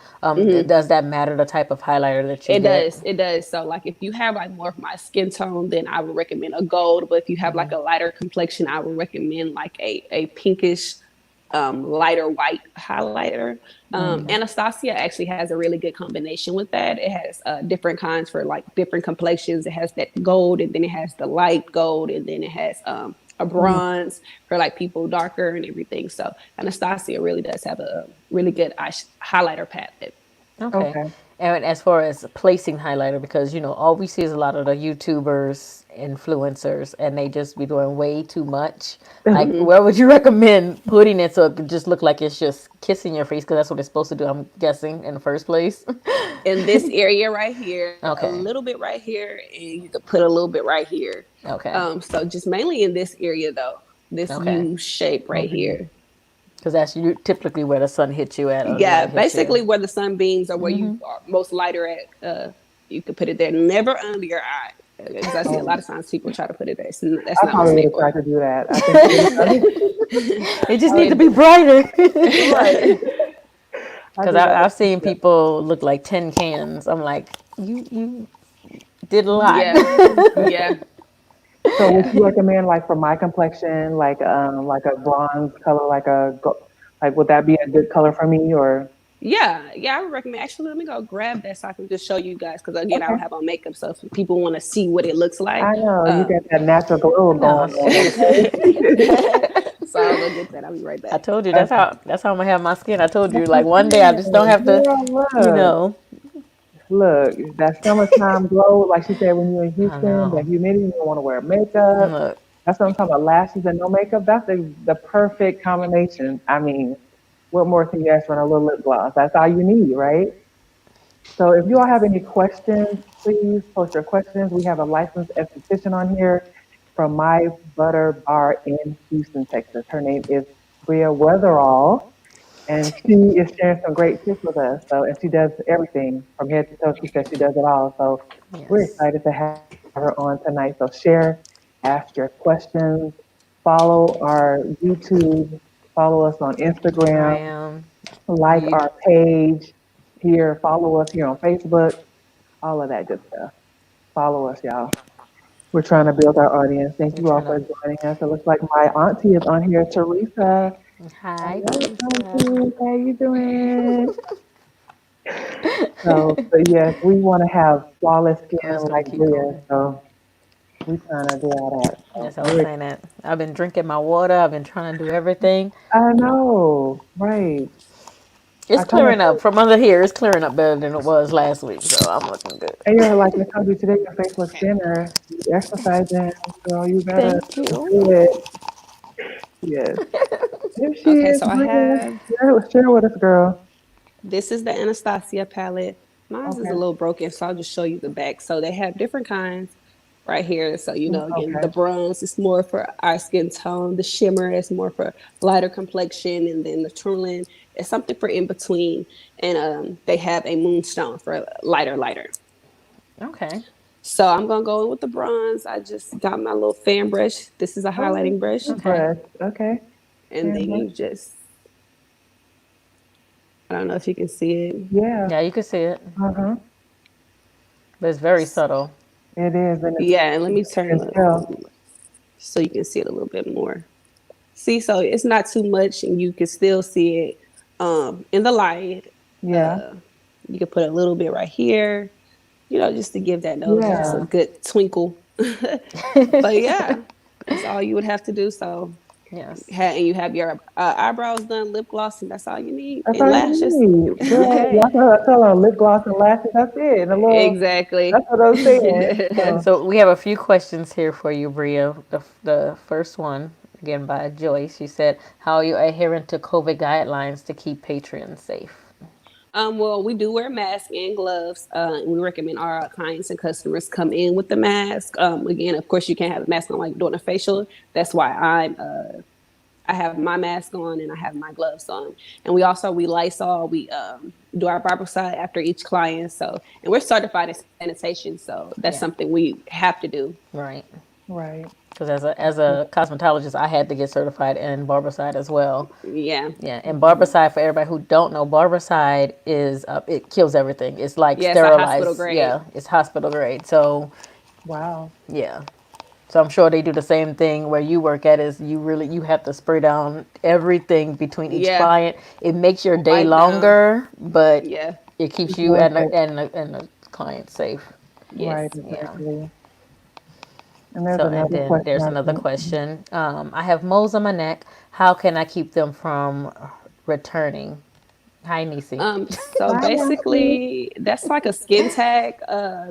Does that matter the type of highlighter that you It get? does. It does. So, like, if you have like more of my skin tone, then I would recommend a gold. But if you have like a lighter complexion, I would recommend like a pinkish, lighter white highlighter. Mm, Anastasia actually has a really good combination with that. It has different kinds for like different complexions. It has that gold, and then it has the light gold, and then it has a mm, bronze for like people darker and everything. So Anastasia really does have a really good highlighter palette. Okay. okay. And as far as placing highlighter, because all we see is a lot of the YouTubers, influencers, and they just be doing way too much. Like, where would you recommend putting it so it could just look like it's just kissing your face? Because that's what it's supposed to do, I'm guessing, in the first place. In this area right here, a Okay. little bit right here, and you could put a little bit right here. Okay. So just mainly in this area though, this Okay. U shape right Okay. here. Because that's typically where the sun hits you at, or the Yeah, light hits you. basically where the sunbeams are where you are most lighter at. You could put it there, never under your eye, because I see a lot Oh, of times people try to put it there. So that's I not probably what's would made have tried for. to do that. I think I would have It just needs to be It, brighter. right. I Because think I I've would seen have. people look like tin cans. I'm like, you did a lot. yeah, yeah, So would yeah. you recommend like for my complexion, like a bronze color, like would that be a good color for me or Yeah, I would recommend. Actually, let me go grab that so I can just show you guys. Because again, I okay. don't have on makeup, so if people want to see what it looks like. I know you got Um, that natural glow No, going on, okay? so I'll go get that. I'll be right I back. told you That's, that's how I'm gonna have my skin. I told you that's like one day I just don't okay. have to, Girl, you look. know. Look, that summertime glow, like she said, when you're in I Houston, the know. humidity, you don't want to wear makeup. Look, That's what I'm talking about. Lashes and no makeup. That's the perfect combination. I mean, what more can you ask for in a little lip gloss? That's all you need, right? So if you all have any questions, please post your questions. We have a licensed esthetician on here from My Butter Bar in Houston, Texas. Her name is Bria Weatherall, and she is sharing some great tips with us. So, and she does everything from head to toe. She says she does it all. So we're yes, excited to have her on tonight. So share, ask your questions, follow our YouTube, follow us on Instagram, Instagram, like you, our page here, follow us here on Facebook, all of that good stuff. Follow us, y'all. We're trying to build our audience. Thank you're you all trying for to. joining us. It looks like my auntie is on here, Teresa. Hi, Hello, Teresa. auntie. How you doing? So, but yes, we want to have flawless I'm skin just gonna like keep Bria. going. So we trying to do all that. So Yes, I was we're, saying that. I've been drinking my water. I've been trying to do everything. I know, right? It's I kind of clearing up from under here. It's clearing up better than it was last week, so I'm looking good. And you're like I told you today, your face looks thinner. You exercising, girl. You better Thank you. do it. Yes. There she Okay, is, so I Bria. have Share with us, girl. this is the Anastasia palette. Mine is a Okay. little broken, so I'll just show you the back. So they have different kinds right here. So again, the Okay. bronze is more for our skin tone. The shimmer is more for lighter complexion, and then the tourmaline is something for in between. And they have a moonstone for lighter. Okay. So I'm gonna go in with the bronze. I just got my little fan brush. This is a Oh, highlighting brush, Okay. brush. Okay. and then Amber. you just I don't know if you can see it. Yeah. Yeah, you can see it, Uh-huh. but it's very subtle. It is, and it's, Yeah, and let me you turn can the tell. so you can see it a little bit more. See, so it's not too much, and you can still see it in the light. Yeah. Uh, you can put a little bit right here, just to give that nose just a Yeah. Yeah. good twinkle. But yeah, that's all you would have to do. So, Yes. and you have your eyebrows done, lip gloss, and that's all you need, That's and all you lashes. need. Girl, Okay. I tell her lip gloss and lashes, that's it. And a little, that's Exactly. what I'm saying. So, So we have a few questions here for you, Bria. The first one, again by Joyce. She said, "How are you adhering to COVID guidelines to keep patrons safe?" Well, we do wear masks and gloves. And we recommend our clients and customers come in with the mask. Again, of course, you can't have a mask on like doing a facial. That's why I have my mask on and I have my gloves on. And we Lysol. We do our barber side after each client. So, and we're certified in sanitation. So that's Yeah. something we have to do. Right. right. Because as a cosmetologist, I had to get certified in Barbicide as well. Yeah. Yeah, and Barbicide, for everybody who don't know, Barbicide is it kills everything. It's like Yeah, it's a hospital sterilized. grade. Yeah, it's hospital grade. So Wow. yeah, so I'm sure they do the same thing where you work at. Is you have to spray down everything between each Yeah. client. It makes your day Wipe down. longer, but Yeah. it keeps It's you worth and it. the client safe. Right, Yes. Yeah. exactly. And there's So, and another then question there's I another think. question. I have moles on my neck. How can I keep them from returning? Hi, Nisi. So Hi, Nancy. basically, that's like a skin tag.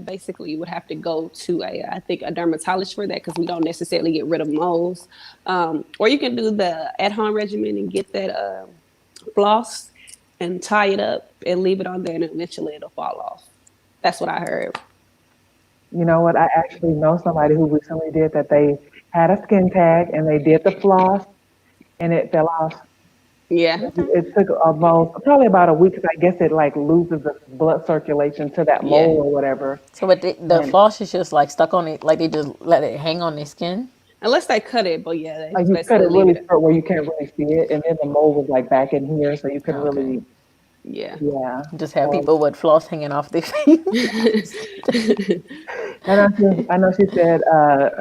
Basically, you would have to go to I think, a dermatologist for that because we don't necessarily get rid of moles. Or you can do the at-home regimen and get that floss and tie it up and leave it on there, and eventually it'll fall off. That's what I heard. You know what? I actually know somebody who recently did that. They had a skin tag and they did the floss and it fell off. Yeah. Okay. It took almost probably about a week because I guess it like loses the blood circulation to that Yeah. mole or whatever. So, but the And floss is just like stuck on it, like they just let it hang on their skin. Unless they cut it, but yeah, they like just you cut basically it leave really it. short where you can't really see it, and then the mole was like back in here, so you couldn't Okay. really, Yeah. yeah. Just have So, people with floss hanging off their feet. and I know she said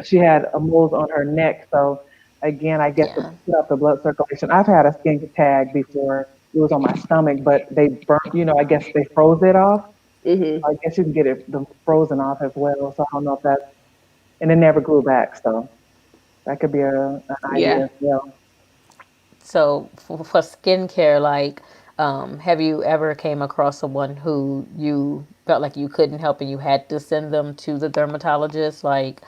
she had a moles on her neck, so again, I guess to Yeah. put up the blood circulation. I've had a skin tag before. It was on my stomach, but they burnt. I guess they froze it off. Hmm. I guess you can get it the frozen off as well. So I don't know if that's and it never grew back. So that could be an idea Yeah. as well. So for skincare, like, have you ever came across someone who you felt like you couldn't help and you had to send them to the dermatologist? Like,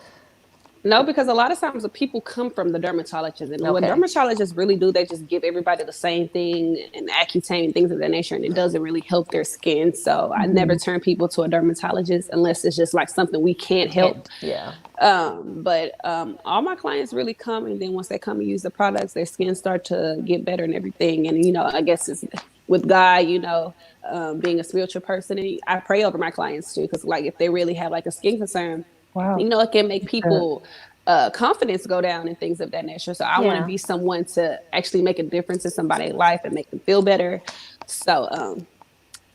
No, because a lot of times the people come from the dermatologist, and what okay, dermatologists really do, they just give everybody the same thing and Accutane and things of that nature, and it doesn't really help their skin. So I never Hmm. turn people to a dermatologist unless it's just like something we we can't help. can't. Yeah. But all my clients really come, and then once they come and use the products, their skin start to get better and everything. And I guess it's with God, being a spiritual person, and I pray over my clients too, because like if they really have like a skin concern, Wow. it can make Uh, people confidence go down and things of that nature. So I want to Yeah. be someone to actually make a difference in somebody's life and make them feel better. So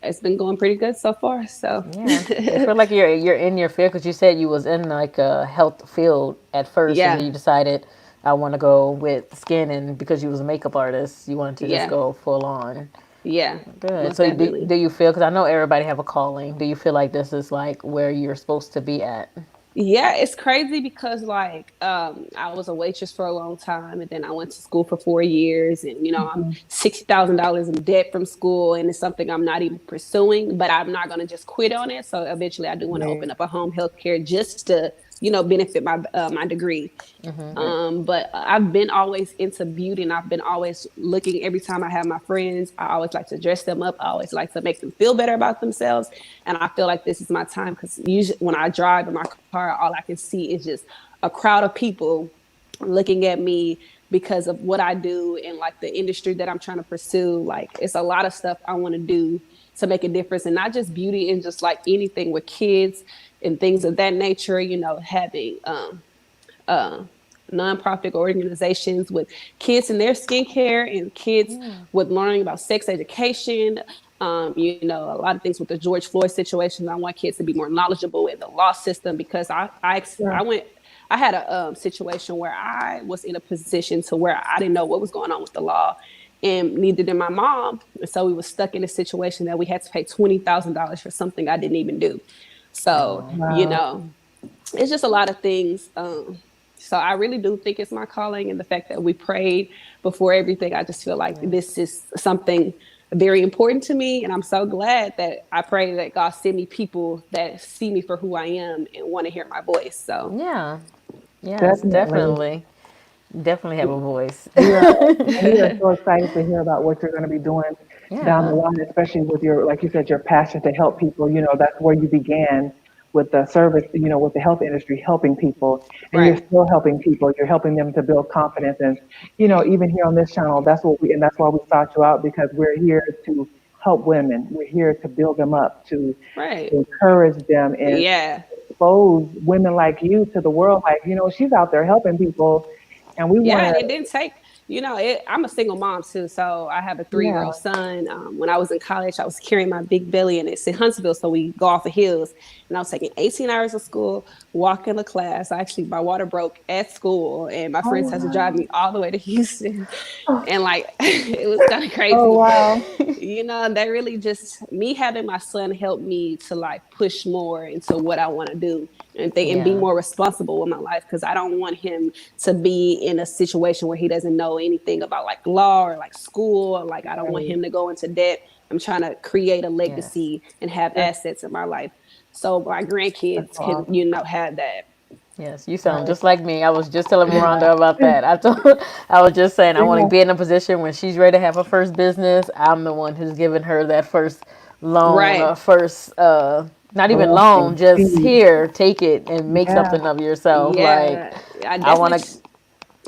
it's been going pretty good so far. So Yeah, I feel like you're in your field because you said you was in like a health field at first, and then yeah, you decided I want to go with skin, and because you was a makeup artist, you wanted to just yeah, go full on. yeah, Good. most So do, definitely. do you feel? Because I know everybody have a calling. Do you feel like this is like where you're supposed to be at? Yeah, it's crazy because like I was a waitress for a long time, and then I went to school for 4 years, and I'm mhm. $60,000 in debt from school, and it's something I'm not even pursuing, but I'm not going to just quit on it. So eventually I do want to Right. open up a home health care just to benefit my degree. Right. But I've been always into beauty, and I've been always looking. Every time I have my friends, I always like to dress them up. I always like to make them feel better about themselves, and I feel like this is my time, because usually when I drive in my car, all I can see is just a crowd of people looking at me because of what I do and like the industry that I'm trying to pursue. Like, it's a lot of stuff I want to do to make a difference, and not just beauty, and just like anything with kids and things of that nature. Having uh, nonprofit organizations with kids in their skincare, and kids with learning about sex education. A lot of things with the George Floyd situation. I want kids to be more knowledgeable in the law system, because Yeah. I had a situation where I was in a position to where I didn't know what was going on with the law, and neither did my mom. And so we were stuck in a situation that we had to pay $20,000 for something I didn't even do. So, Wow. it's just a lot of things. So I really do think it's my calling, and the fact that we prayed before everything, I just feel like this is something very important to me, and I'm so glad that I pray that God send me people that see me for who I am and want to hear my voice. So Yeah. Yes, Definitely. definitely. Definitely have a voice. We are, and we are so excited to hear about what you're going to be doing down the Yeah. line, especially with your, like you said, your passion to help people. That's where you began with the service, with the health industry, helping people, and you're right, still helping people. You're helping them to build confidence. And, even here on this channel, and that's why we sought you out, because we're here to help women. We're here to build them up, to right, encourage them and yeah. expose women like you to the world. Like, she's out there helping people, and we want Yeah, to, and it didn't take, I'm a single mom too. So I have a 3 year yeah. old son. When I was in college, I was carrying my big belly, and it's in Huntsville. So we go off the hills, and I was taking 18 hours of school, walking to class. Actually, my water broke at school, and my Oh, friends had to drive wow. me all the way to Houston. Oh, And like, it was kind of oh, crazy, but wow. that really just me having my son helped me to like push more into what I want to do, and be Yeah. more responsible with my life, because I don't want him to be in a situation where he doesn't know anything about like law or like school, or like I don't want Right. him to go into debt. I'm trying to create a Yes. legacy and have That's, assets in my life, so my that's grandkids so can awesome. have that. Yes, you sound Right. just like me. I was just telling Yeah. Miranda about that. I was just saying I want to Yeah. be in a position when she's ready to have her first business. I'm the one who's giving her that first loan Right. or first, not even loan, Blessing. just Seed. here, take it and make Yeah. something of yourself. Like, Yeah, I I definitely want to,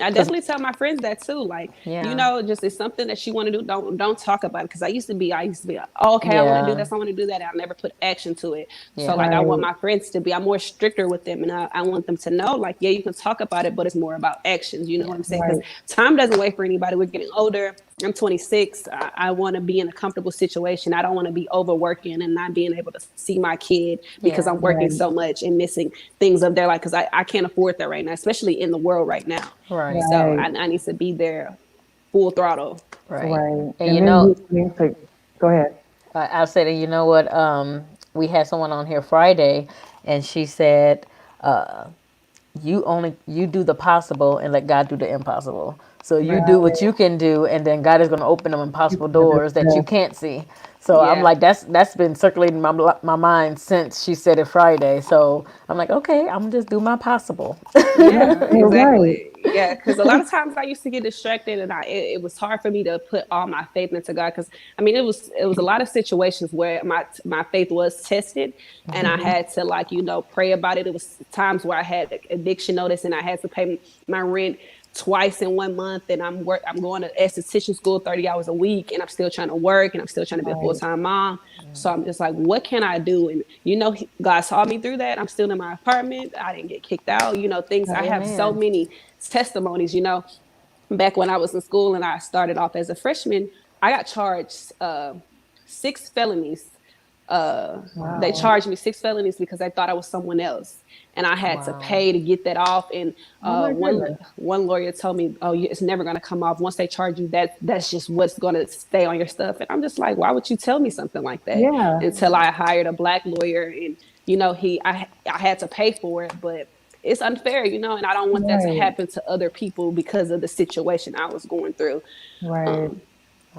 I cause definitely tell my friends that too. Like, yeah, just it's something that you want to do. Don't talk about it. Because I used to be like, oh, okay, I want to do yeah, this. I want to do that. I never put action to it. So yeah, like, I want Right. my friends to be. I'm more stricter with them, and I want them to know, like, yeah, you can talk about it, but it's more about actions. You know what I'm saying? yes, Because Right. time doesn't wait for anybody. We're getting older. I'm 26. I want to be in a comfortable situation. I don't want to be overworking and not being able to see my kid because I'm yeah, working Right. so much and missing things of their life, because I can't afford that right now, especially in the world right now. right, So Right. I need to be there full throttle. right. Right. And And then you need to go ahead. I'll say that you know what? We had someone on here Friday, and she said, you do the possible and let God do the impossible. So you do Right. what you can do, and then God is going to open them impossible doors that you Yes. can't see. So I'm Yeah. like, that's been circulating my mind since she said it Friday. So I'm like, okay, I'm gonna just do my possible. Yeah. Yeah, You're right. exactly. Yeah, because a lot of times I used to get distracted, and it was hard for me to put all my faith into God. Because I mean, it was a lot of situations where my faith was tested, and I had to like pray about it. It was times where I had eviction notice, and I had to pay my rent twice in 1 month, and I'm going to esthetician school 30 hours a week, and I'm still trying to work, and I'm still trying to be a Right. full-time mom. So I'm just like, what can I do? And God saw me through that. I'm still in my apartment. I didn't get kicked out. Things. I have so Amen. many testimonies. Back when I was in school and I started off as a freshman, I got charged 6 felonies. They Wow. charged me 6 felonies because they thought I was someone else, and I had to Wow. pay to get that off. And Oh my one goodness. one lawyer told me, "Oh, it's never going to come off. Once they charge you, that's just what's going to stay on your stuff." And I'm just like, "Why would you tell me something like that?" Yeah. Until I hired a black lawyer, and I had to pay for it, but it's unfair, and I don't want that to Right. happen to other people because of the situation I was going through. Right. Um,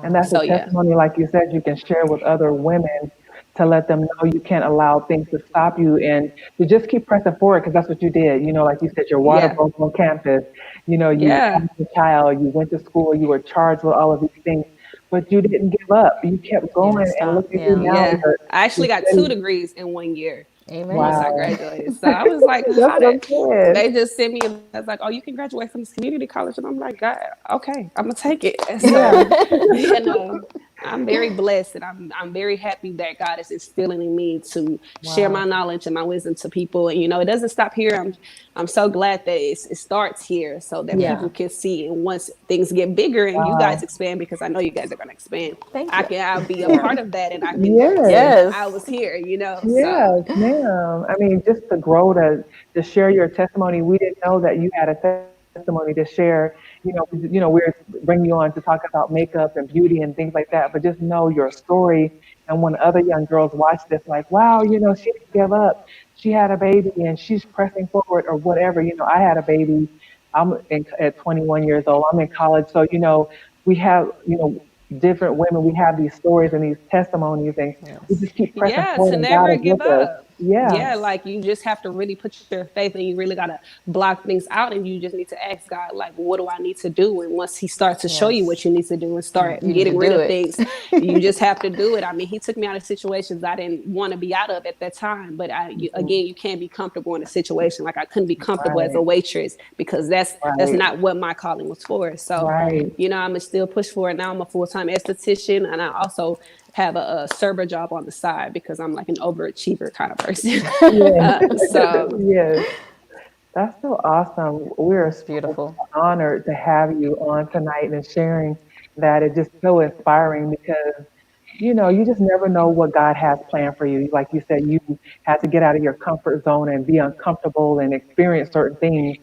And that's a so yeah, testimony, like you said, you can share with other women to let them know you can't allow things to stop you and to just keep pressing forward because that's what you did. Like you said, your water Yeah. broke on campus. You Yeah. had a child, you went to school, you were charged with all of these things, but you didn't give up. You kept You didn't going and look stop. at you Yeah. now. Yeah. I You're actually got two steady. degrees in 1 year once Amen. I Wow. graduated. So I was like, That's how what that I'm saying. they just sent me a message like, oh, you can graduate from this community college. And I'm like, God, okay, I'm gonna take it. And Yeah. so, I'm very blessed and I'm very happy that God is instilling in me to share Wow. my knowledge and my wisdom to people. And it doesn't stop here. I'm so glad that it starts here so that Yeah. people can see. And once things get bigger and you guys Wow. expand, because I know you guys are gonna expand, Thank you. I'll be a Yeah. part of that and I can say Yes. that I Yes. was here. So Yes, ma'am. I mean, just to grow to share your testimony. We didn't know that you had a testimony to share. We're bringing you on to talk about makeup and beauty and things like that. But just know your story. And when other young girls watch this, like, wow, she didn't give up. She had a baby and she's pressing forward or whatever. I had a baby. At 21 years old. I'm in college, so we have different women. We have these stories and these testimonies, and we Yes. just keep pressing yeah, forward, to and God never is give with us. up. Yeah, Yeah, Yes. like you just have to really put your faith and you really got to block things out and you just need to ask God, like, what do I need to do? And once He starts to show you Yes. what you need to do and start You need to getting rid do of it. things, you just have to do it. I mean, He took me out of situations I didn't want to be out of at that time. But mhm, again, you can't be comfortable in a situation. Like I couldn't be comfortable as a right, waitress because that's right, not what my calling was for. So, right. I'm still push for it. Now I'm a full time esthetician and I also have a server job on the side because I'm like an overachiever kind of person. Yeah, So yes. That's so awesome. We're That's so beautiful. honored to have you on tonight and sharing that. It's just so inspiring because you just never know what God has planned for you. Like you said, you had to get out of your comfort zone and be uncomfortable and experience certain things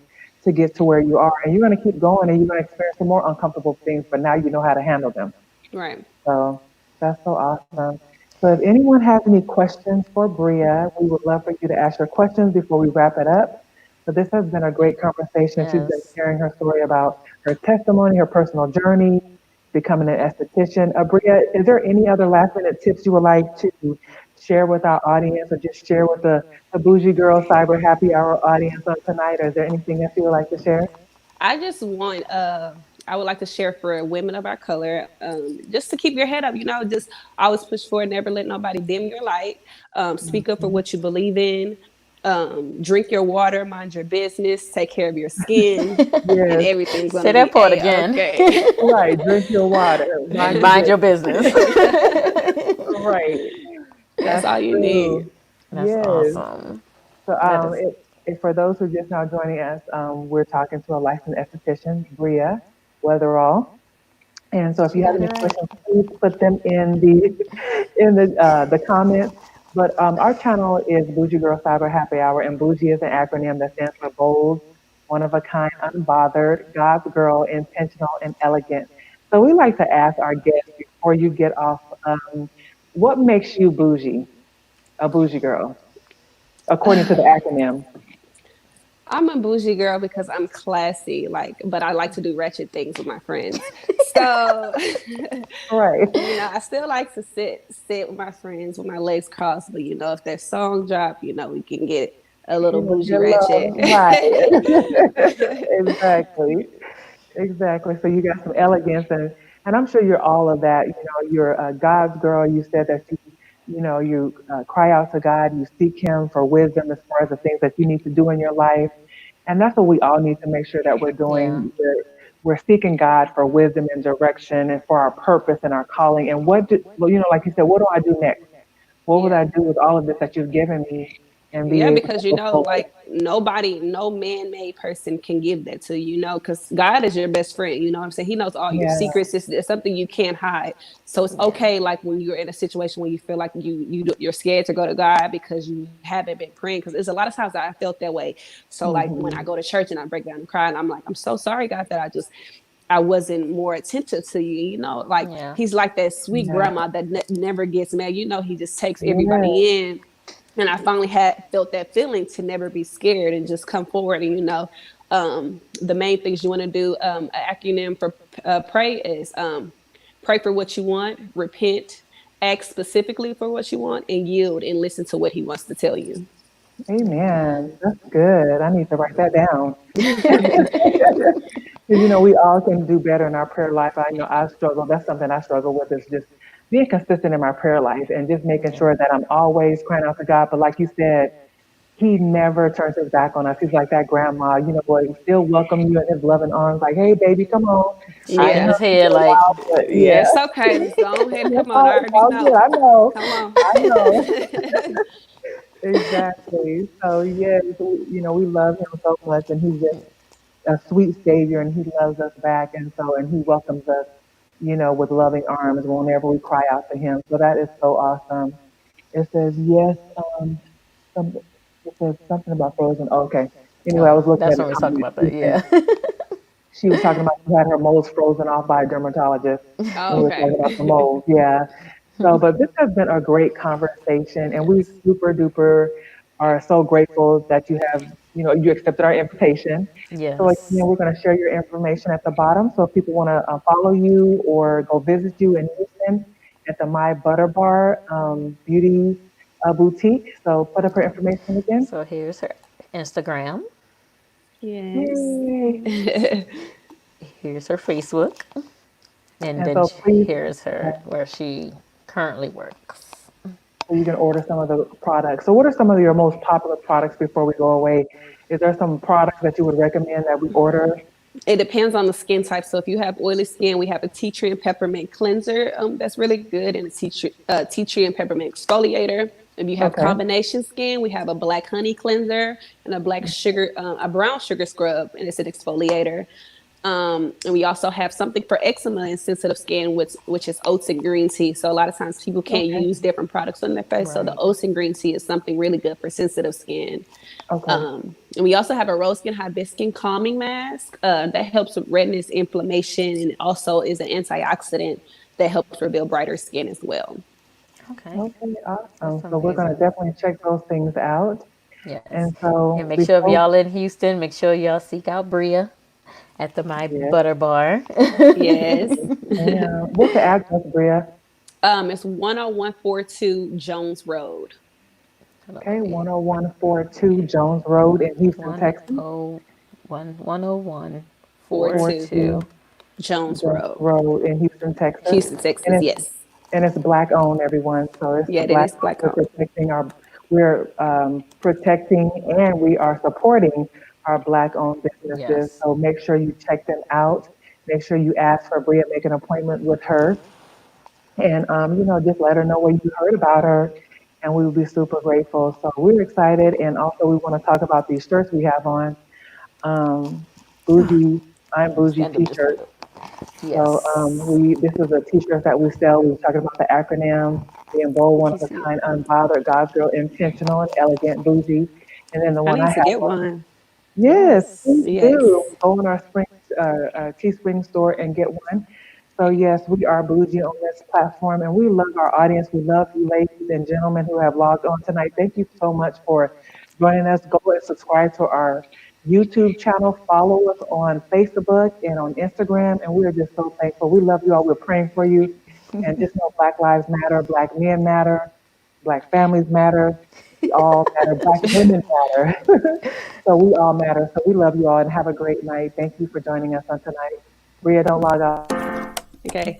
to get to where you are. And you're going to keep going and you're going to experience some more uncomfortable things, but now you know how to handle them. right. So that's so awesome. So if anyone has any questions for Bria, we would love for you to ask your questions before we wrap it up. But this has been a great conversation. She's been Yes. sharing her story about her testimony, her personal journey, becoming an esthetician. Bria, is there any other last minute tips you would like to share with our audience or just share with the Bougie Girl Cyber Happy Hour audience on tonight? Or is there anything else you would like to share? I just want I would like to share for women of our color, just to keep your head up, just always push forward, never let nobody dim your light. Speak up for Mhm. what you believe in. Drink your water, mind your business, take care of your skin, and Yes, everything's gonna Say be that part a again. okay. right. Drink your water. Mind And your mind your business. business. Right. That's That's all you need. true. That's Yes. awesome. So, That is. for those who are just now joining us, we're talking to a licensed esthetician, Bria Weatherall. And so, if you She have got any it right. questions, please put them in the comments. But our channel is Bougie Girl Cyber Happy Hour, and Bougie is an acronym that stands for bold, one of a kind, unbothered, God's girl, intentional, and elegant. So we like to ask our guests before you get off, what makes you bougie, a bougie girl, according to the acronym? I'm a bougie girl because I'm classy, but I like to do wretched things with my friends. So, Right. I still like to sit with my friends with my legs crossed. But if their song drop, we can get a little bougie Good love. ratchet. Right. Exactly. Exactly. So you got some elegance and I'm sure you're all of that. You're a God's girl. You said that you cry out to God, you seek Him for wisdom as far as the things that you need to do in your life. And that's what we all need to make sure that we're Yeah. doing. We're seeking God for wisdom and direction and for our purpose and our calling. And like you said, what do I do next? What would I Yeah. do with all of this that you've given me and be Yeah, able to because go forward? like nobody, no man-made person can give that to you, because God is your best friend. You know what I'm saying? He knows all your Yeah. secrets. It's something you can't hide. So it's Yeah. okay, like when you're in a situation where you feel like you're scared to go to God because you haven't been praying. Because there's a lot of times that I felt that way. So like when I Hmm. go to church and I break down and cry, and I'm like, I'm so sorry, God, that I wasn't more attentive to you. Like Yeah. He's like that sweet Yeah. grandma that never gets mad. He just takes Yeah. everybody in. And I finally had felt that feeling to never be scared and just come forward. And the main things you want to do, an acronym for pray is pray for what you want, repent, ask specifically for what you want, and yield and listen to what he wants to tell you. Amen. Amen. That's good. I need to write that down. Because we all can do better in our prayer life. I struggle. That's something I struggle with is just being consistent in my prayer life and just making Yeah. sure that I'm always crying out to God. But like you said, He never turns His back on us. He's like that grandma, what He still welcome you in His loving arms. Like, hey, baby, come on. I ain't Shaking Yeah. his heard you in head a like, while, but Yeah, yeah, it's okay. Just go ahead and come on. I it's already all good. know. I know. Come on. I know. Exactly. So yes, we love Him so much, and He's just a sweet Savior, and He loves us back, and He welcomes us, with loving arms whenever we cry out to Him. So that is so awesome. It says yes. Some, it says something about frozen. Oh, okay. Anyway, I oh, was looking that's at a when we talk comment. about that. Yeah. She was talking about she had her moles frozen off by a dermatologist, and Oh, we were talking about the okay. moles. Yeah. So, but this has been a great conversation, and we Yes. super duper are so grateful that you accepted our invitation. So again, Yes. we're going to share your information at the bottom. So if people want to follow you or go visit you in Houston at the My Butter Bar Beauty Boutique. So put up her information again. So here's her Instagram. Yes. Yay! Here's her Facebook. And And then so please, here's her where she currently works. so you can order some of the products. So what are some of your most popular products before we go away? Is there some products that you would recommend that we order? It depends on the skin type. So if you have oily skin, we have a tea tree and peppermint cleanser that's really good, and a tea tree and peppermint exfoliator. If you have Okay. combination skin, we have a black honey cleanser and a brown sugar scrub, and it's an exfoliator. And we also have something for eczema and sensitive skin, which is oats and green tea. So a lot of times people can't Okay. use different products on their face. So the Right. oats and green tea is something really good for sensitive skin. Okay. And we also have a rose skin hibiscus calming mask that helps with redness, inflammation, and it also is an antioxidant that helps reveal brighter skin as well. Okay. Okay. That's Awesome. So we're going to amazing. definitely check those things out. Yes. And And so make sure if before, y'all in Houston, make sure y'all seek out Bria at the My yes, Butter Bar. Yes. and what's the address, Bria? It's 10142 Jones Road. Hold on, Okay, let me 10142 Jones Road in Houston, one Texas. oh one 101 four 42 two. 42 Jones Jones Road, Road in Houston, Texas. Houston, Texas. And it's Yes. and it's black owned, everyone. So it's Yeah, a that black is owned. black owned. We're protecting and we are supporting our black owned businesses. Yes. So make sure you check them out. Make sure you ask for Bria, make an appointment with her, and just let her know what you heard about her, and we will be super grateful. So we're excited, and also we want to talk about these shirts we have on. Um, bougie, I'm bougie Stand up, just stand T-shirts. up. So Yes. we this is a T-shirt that we sell. We were talking about the acronym, being bold, Let one me of a see it. kind, unbothered, God's girl, intentional, and elegant, bougie. And then the I one I need to have get on, one. yes, please Yes. do Yes. go in our Teespring store and get one. So yes, we are bougie on this platform, and we love our audience. We love you, ladies and gentlemen, who have logged on tonight. Thank you so much for joining us. Go and subscribe to our YouTube channel. Follow us on Facebook and on Instagram, and we are just so thankful. We love you all. We're praying for you, and just know Black Lives Matter, Black men matter, Black families matter. We all matter. Black women matter. So we all matter. So we love you all and have a great night. Thank you for joining us on tonight. Bria, don't log off. Okay.